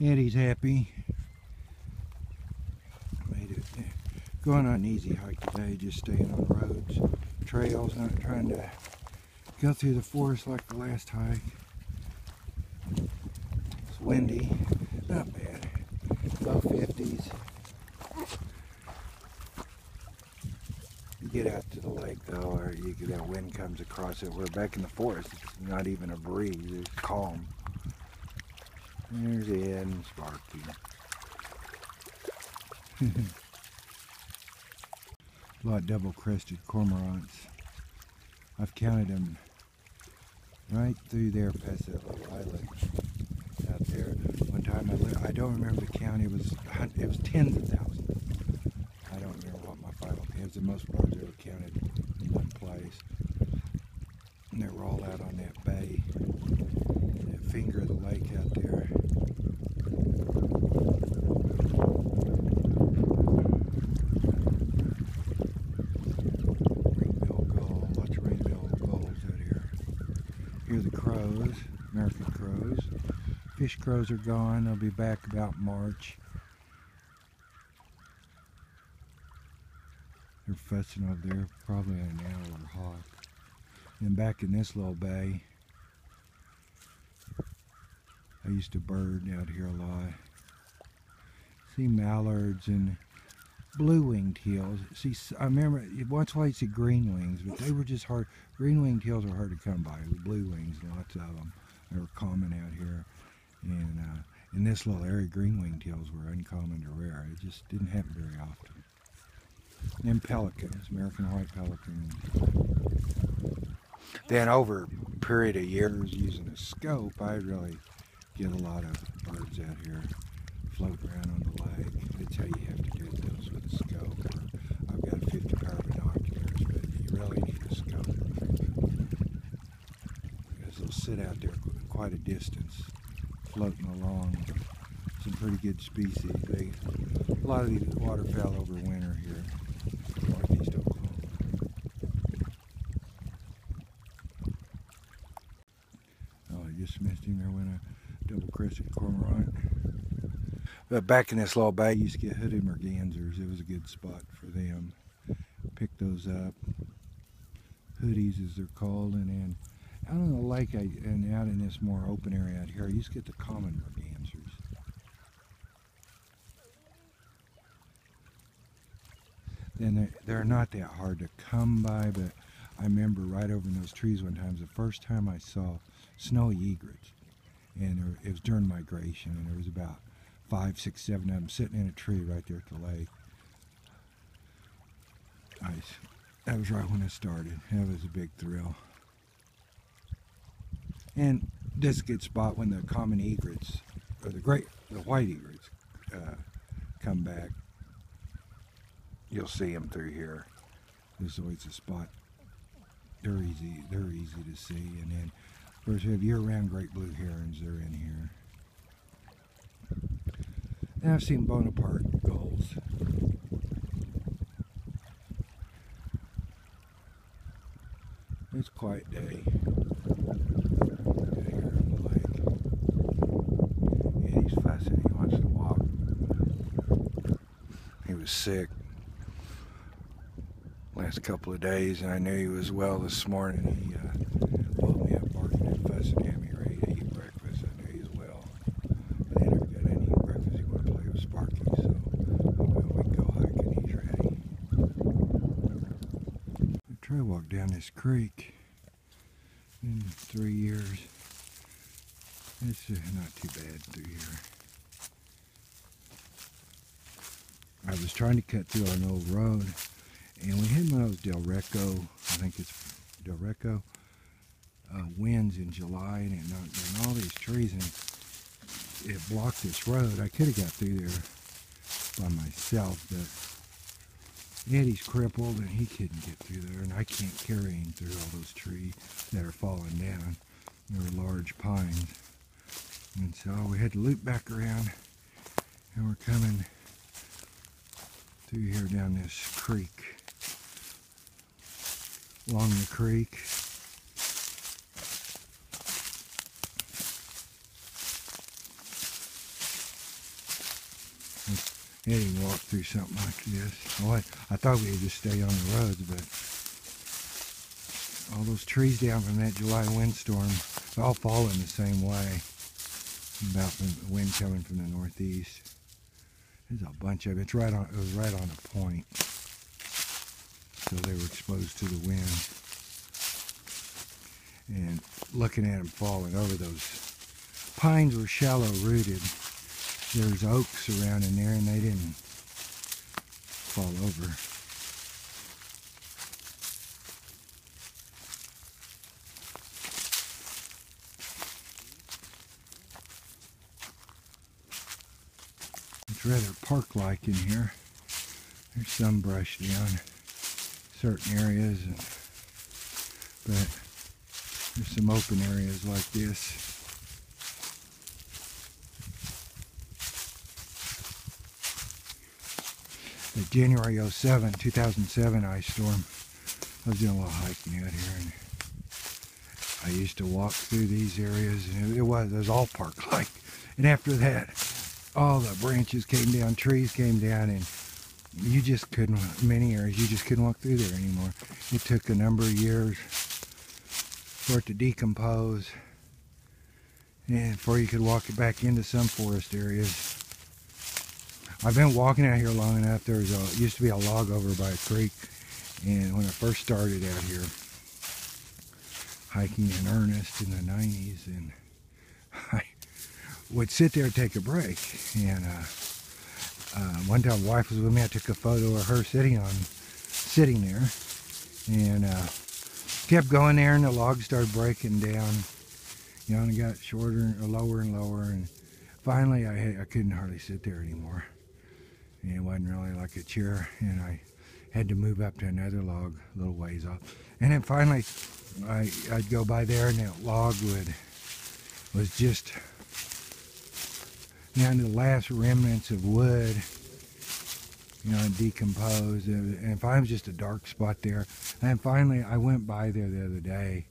Eddie's happy. Made it. Going on an easy hike today, just staying on roads, trails, not trying to go through the forest like the last hike. It's windy, not bad. Low 50s. You get out to the lake though, or you get that wind comes across it. We're back in the forest. It's not even a breeze. It's calm. There's Ed and Sparky. A lot of double-crested cormorants. I've counted them right through there past that little island out there. One time I don't remember the count. It was tens of thousands. I don't remember what my final count. It was the most birds ever counted in one place. And they were all out on that bay, that finger of the lake out there. Here are the crows, American crows. Fish crows are gone. They'll be back about March. They're fussing over there, probably an owl or hawk. And back in this little bay, I used to bird out here a lot. See mallards and blue-winged teals. See, I remember once I used to see green wings, but they were just hard. Green-winged teals are hard to come by. With blue wings, lots of them. They were common out here. And in this little area, green-winged teals were uncommon to rare. It just didn't happen very often. And pelicans, American white pelicans. Then over a period of years using a scope, I really get a lot of birds out here floating around on the lake. That's how you have to do those with a scope. Or I've got 50 power binoculars, but you really need a scope. Because they'll sit out there quite a distance, floating along. Some pretty good species. A lot of these waterfowl overwinter here in northeast Oklahoma. Oh, I just missed him. There went a double-crested cormorant. But back in this little bay, you used to get hooded mergansers. It was a good spot for them. Pick those up. Hoodies, as they're called. And then out on the lake and out in this more open area out here, I used to get the common mergansers. Then they're not that hard to come by, but I remember right over in those trees one time, the first time I saw snowy egrets. And it was during migration, and there was about 5, 6, 7 of them sitting in a tree right there at the lake. That was right when it started. That was a big thrill. And this is a good spot when the common egrets, or the white egrets, come back. You'll see them through here. There's always a spot. They're easy to see. And then, of course, we have year-round great blue herons. They're in here. And I've seen Bonaparte gulls. It's a quiet day. Here on the lake. Yeah, he's fussing. He wants to walk. He was sick last couple of days, and I knew he was well this morning. He woke me up barking and fussing at me, ready to eat breakfast. I knew he was well. But I never got any breakfast. He wanted to play with Sparky, so we can go hiking. He's ready. I try to walk down this creek in 3 years. It's not too bad through here. I was trying to cut through an old road, and we had one of those Del Reco, I think it's Del Reco, winds in July, and it knocked down all these trees, and it blocked this road. I could have got through there by myself, but Eddie's crippled, and he couldn't get through there, and I can't carry him through all those trees that are falling down. They were large pines. And so we had to loop back around, and we're coming through here down this creek. Along the creek. Eddie walked through something like this. Oh, I thought we'd just stay on the roads, but all those trees down from that July windstorm all falling the same way. About the wind coming from the northeast. There's a bunch of it. It was right on a point, so they were exposed to the wind. And looking at them falling over, those pines were shallow rooted. There's oaks around in there, and they didn't fall over. It's rather park-like in here. There's some brush down certain areas, but there's some open areas like this. The January 2007 ice storm, I was doing a little hiking out here, and I used to walk through these areas, and it was all park-like. And after that, all the branches came down, trees came down, and you just couldn't, many areas, you just couldn't walk through there anymore. It took a number of years for it to decompose, and before you could walk it back into some forest areas. I've been walking out here long enough. There used to be a log over by a creek, and when I first started out here hiking in earnest in the 90s, and I would sit there and take a break, and one time my wife was with me. I took a photo of her sitting there, and kept going there, and the logs started breaking down, and it got shorter or lower and lower, and finally I couldn't hardly sit there anymore, and it wasn't really like a chair, and I had to move up to another log a little ways off, and then finally I'd go by there, and that log was just down to the last remnants of wood, decomposed, and finally it was just a dark spot there. And finally I went by there the other day,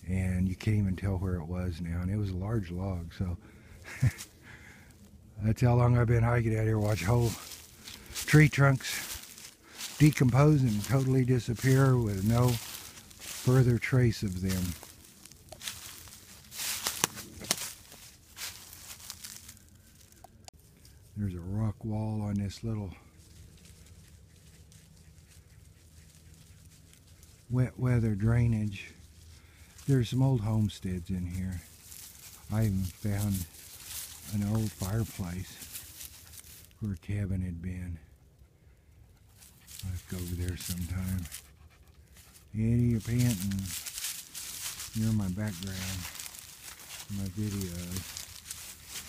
and you can't even tell where it was now, and it was a large log. So that's how long I've been hiking out here, watch whole tree trunks decompose and totally disappear with no further trace of them. There's a rock wall on this little wet weather drainage. There's some old homesteads in here. I even found an old fireplace where a cabin had been. I'll have to go over there sometime. Eddie, you're panting. You're in my background, my videos.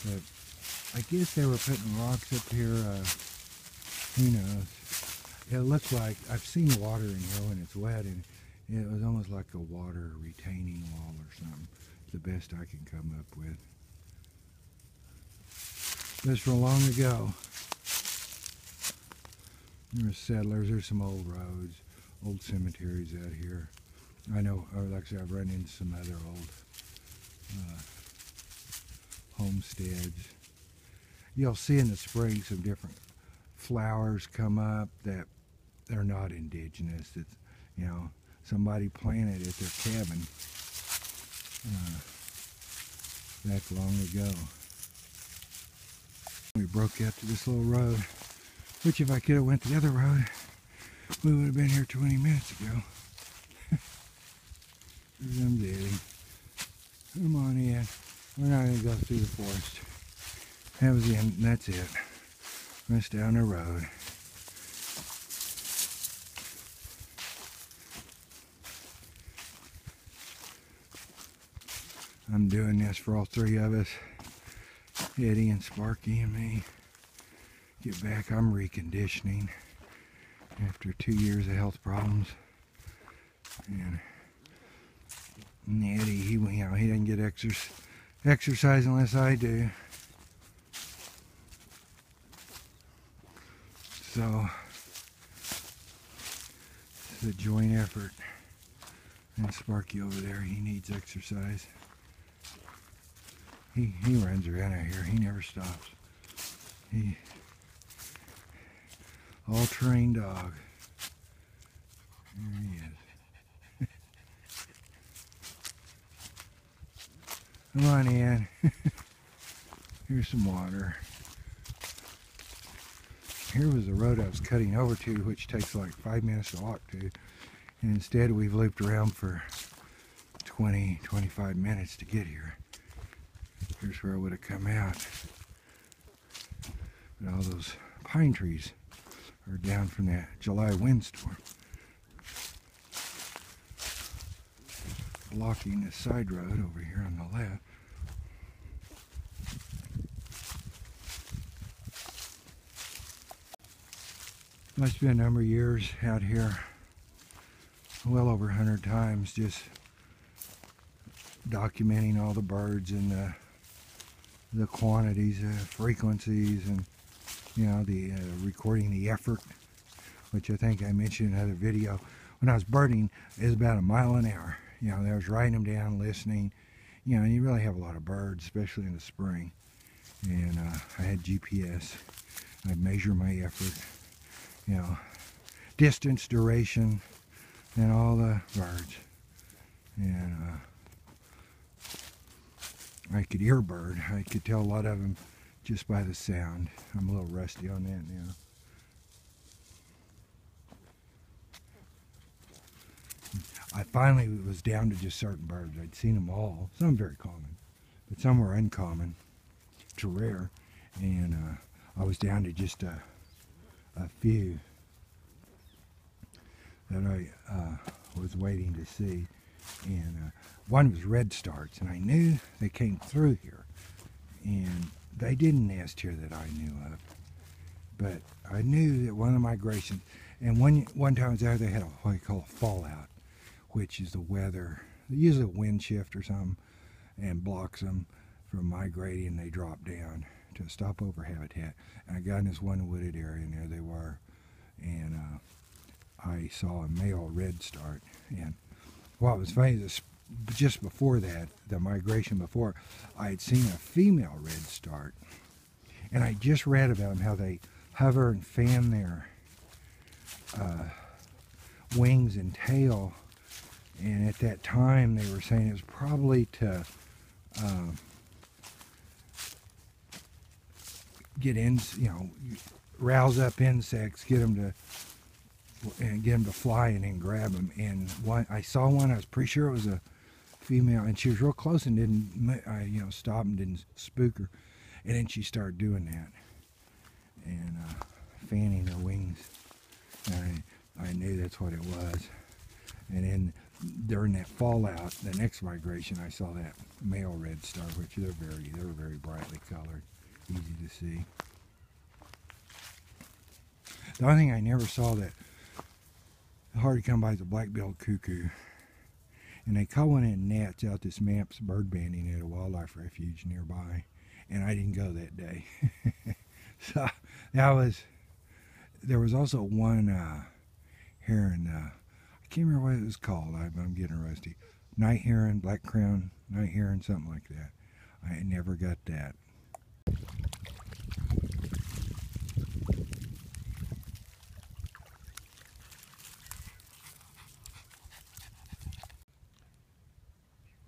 But I guess they were putting rocks up here, who knows. It looks like, I've seen water in here when it's wet, and it was almost like a water retaining wall or something. It's the best I can come up with. This from long ago. There's settlers, there's some old roads, old cemeteries out here. I know, or like I said, I've run into some other old homesteads. You'll see in the spring some different flowers come up that they're not indigenous. It's, somebody planted at their cabin back long ago. We broke out to this little road, which if I could have went the other road, we would have been here 20 minutes ago. There's them dating. Come on in. We're not going to go through the forest. That was the end, and that's it. Rest down the road. I'm doing this for all three of us, Eddie and Sparky and me. Get back, I'm reconditioning after 2 years of health problems. And Eddie, he doesn't get exercise unless I do. So it's a joint effort. And Sparky over there, he needs exercise. He runs around out here. He never stops. all-terrain dog. There he is. Come on in. Here's some water. Here was the road I was cutting over to, which takes like 5 minutes to walk to. And instead we've looped around for 20, 25 minutes to get here. Here's where I would have come out. But all those pine trees are down from that July windstorm, blocking this side road over here on the left. Must be a number of years out here, well over 100 times, just documenting all the birds and the quantities, frequencies, and the recording the effort, which I think I mentioned in another video. When I was birding, it was about 1 mile an hour. I was writing them down, listening. And you really have a lot of birds, especially in the spring. And I had GPS. I'd measure my effort, distance, duration, and all the birds. And I could ear bird. I could tell a lot of them just by the sound. I'm a little rusty on that now. I finally was down to just certain birds. I'd seen them all. Some very common, but some were uncommon to rare. And I was down to just a few that I was waiting to see. And one was redstarts, and I knew they came through here. And they didn't nest here that I knew of. But I knew that one of the migrations, and one time I was there, they had what they call a fallout, which is the weather, usually a wind shift or something, and blocks them from migrating. They drop down to a stopover habitat. And I got in this one wooded area, and there they were. And I saw a male redstart. And what was funny is just before that, the migration before, I had seen a female redstart. And I just read about them, how they hover and fan their wings and tail. And at that time, they were saying it was probably to get in, rouse up insects, get them to fly and then grab them. And I saw one. I was pretty sure it was a female, and she was real close and didn't, stop and didn't spook her. And then she started doing that and fanning her wings. And I knew that's what it was. And then during that fallout, the next migration, I saw that male redstart, which they're very brightly colored, easy to see. The only thing I never saw that hard to come by is a black-billed cuckoo. And they caught one in nets out this Maps bird banding at a wildlife refuge nearby. And I didn't go that day. So there was also one heron, I can't remember what it was called, I'm getting rusty. Night heron, black crown, night heron, something like that. I never got that.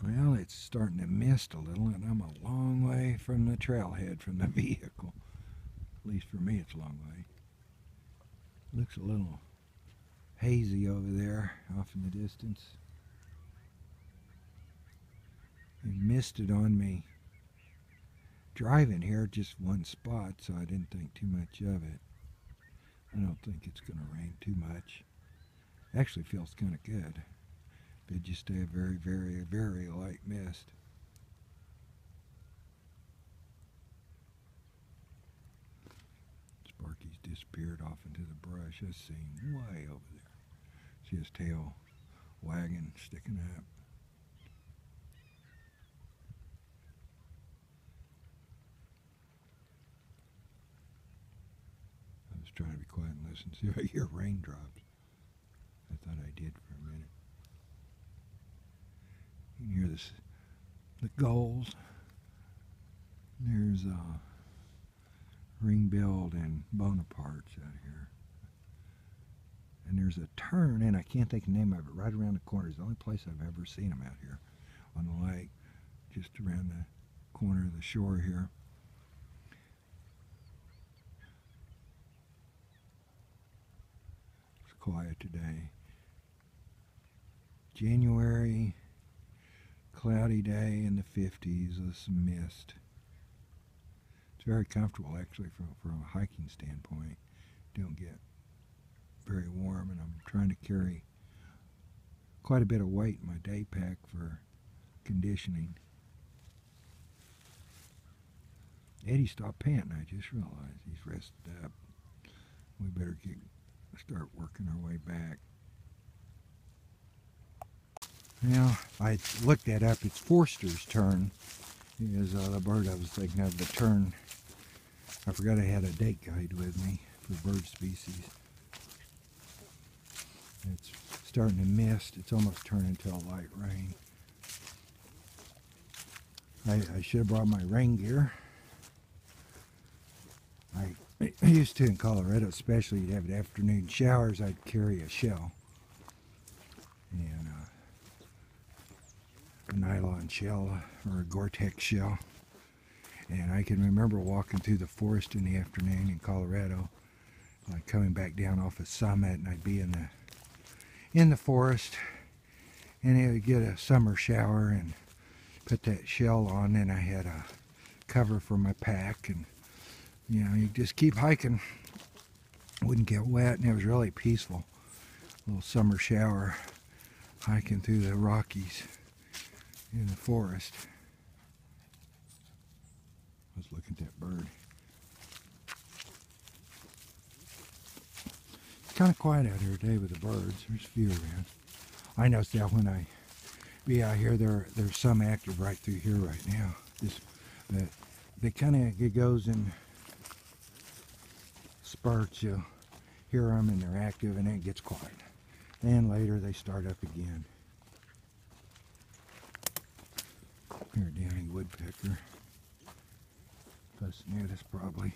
Well, it's starting to mist a little, and I'm a long way from the trailhead from the vehicle. At least for me, it's a long way. Looks a little hazy over there off in the distance. It misted on me driving here, just one spot, so I didn't think too much of it. I don't think it's going to rain too much. Actually feels kind of good. But just a very light mist. Sparky's disappeared off into the brush. I see him way over there. See his tail wagging, sticking up. I was trying to be quiet and listen. See if I hear raindrops. I thought I did for a minute. You can hear the gulls. There's ring-billed and Bonapartes out here. And there's a turn, and I can't think of the name of it, right around the corner. It's the only place I've ever seen them out here on the lake, just around the corner of the shore here. It's quiet today. January, cloudy day in the 50s with some mist. It's very comfortable actually from a hiking standpoint. Don't get very warm, and I'm trying to carry quite a bit of weight in my day pack for conditioning. Eddie stopped panting. I just realized he's rested up. We better start working our way back. Now, I looked that up. It's Forster's tern. Is the bird I was thinking of. The tern. I forgot I had a date guide with me for bird species. It's starting to mist. It's almost turning into a light rain. I should have brought my rain gear. I used to in Colorado, especially, you'd have afternoon showers. I'd carry a shell. And a nylon shell or a Gore-Tex shell. And I can remember walking through the forest in the afternoon in Colorado, like coming back down off a summit, and I'd be in the forest, and I would get a summer shower and put that shell on, and I had a cover for my pack, and you know, you just keep hiking, wouldn't get wet, and it was really peaceful. A little summer shower hiking through the Rockies in the forest. Let's look at that bird. It's kind of quiet out here today with the birds. There's few around. I noticed that when I be out here, there's some active right through here right now. But they kind of, it goes in spurts. You'll hear them and they're active, and then it gets quiet. Then later they start up again. Here, downy woodpecker. Pusnetus probably.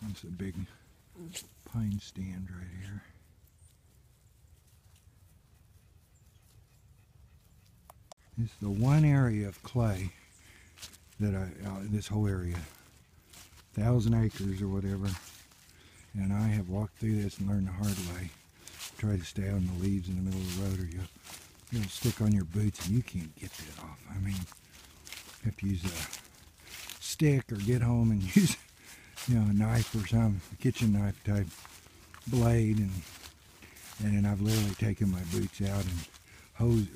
That's a big pine stand right here. It's the one area of clay that this whole area, 1,000 acres or whatever, and I have walked through this and learned the hard way. Try to stay on the leaves in the middle of the road, or you'll stick on your boots and you can't get that off. I mean, you have to use a stick or get home and use, you know, a knife or some kitchen knife type blade, and then I've literally taken my boots out and hose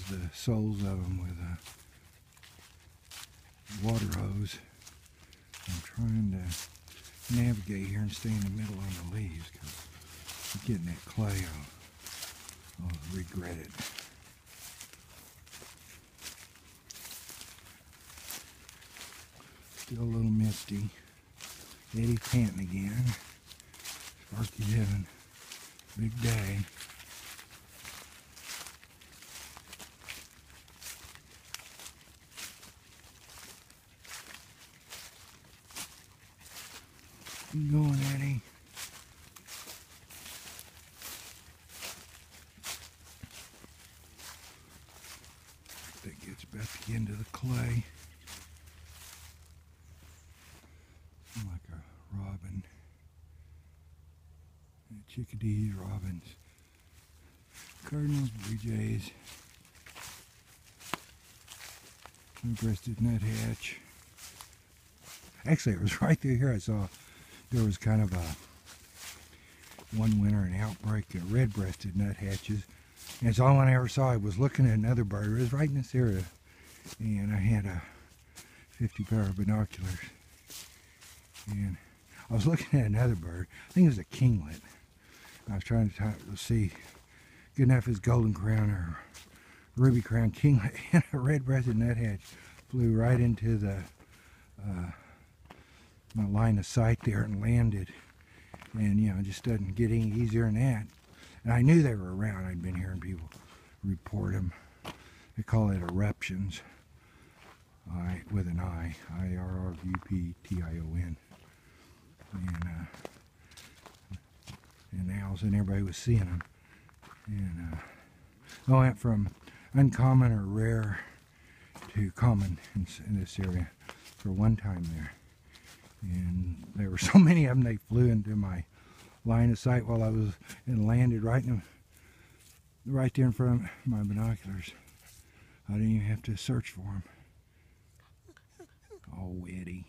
the soles of them with a water hose. I'm trying to navigate here and stay in the middle on the leaves, because getting that clay, I'll regret it. Still a little misty. Eddie panting again. Sparky's having a big day. Keep going, Eddie. That gets about to get into the clay. Like a robin. Chickadees, robins, cardinals, blue jays, breasted nuthatch. Actually, it was right through here I saw there was kind of one winter an outbreak of red-breasted nuthatches. And it's all I ever saw. I was looking at another bird. It was right in this area, and I had a 50 pair of binoculars, and I was looking at another bird. I think it was a kinglet. I was trying to see good enough as golden crown or ruby crown kinglet, and a red-breasted nuthatch flew right into the my line of sight there and landed. And you know, it just doesn't get any easier than that. And I knew they were around. I'd been hearing people report them. They call it eruptions. with an I, IRRUPTION. And owls, and everybody was seeing them. And I went from uncommon or rare to common in this area for one time there. And there were so many of them, they flew into my line of sight while I was and landed right there in front of my binoculars. I didn't even have to search for them. Oh, Eddie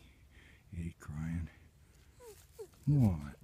crying. What?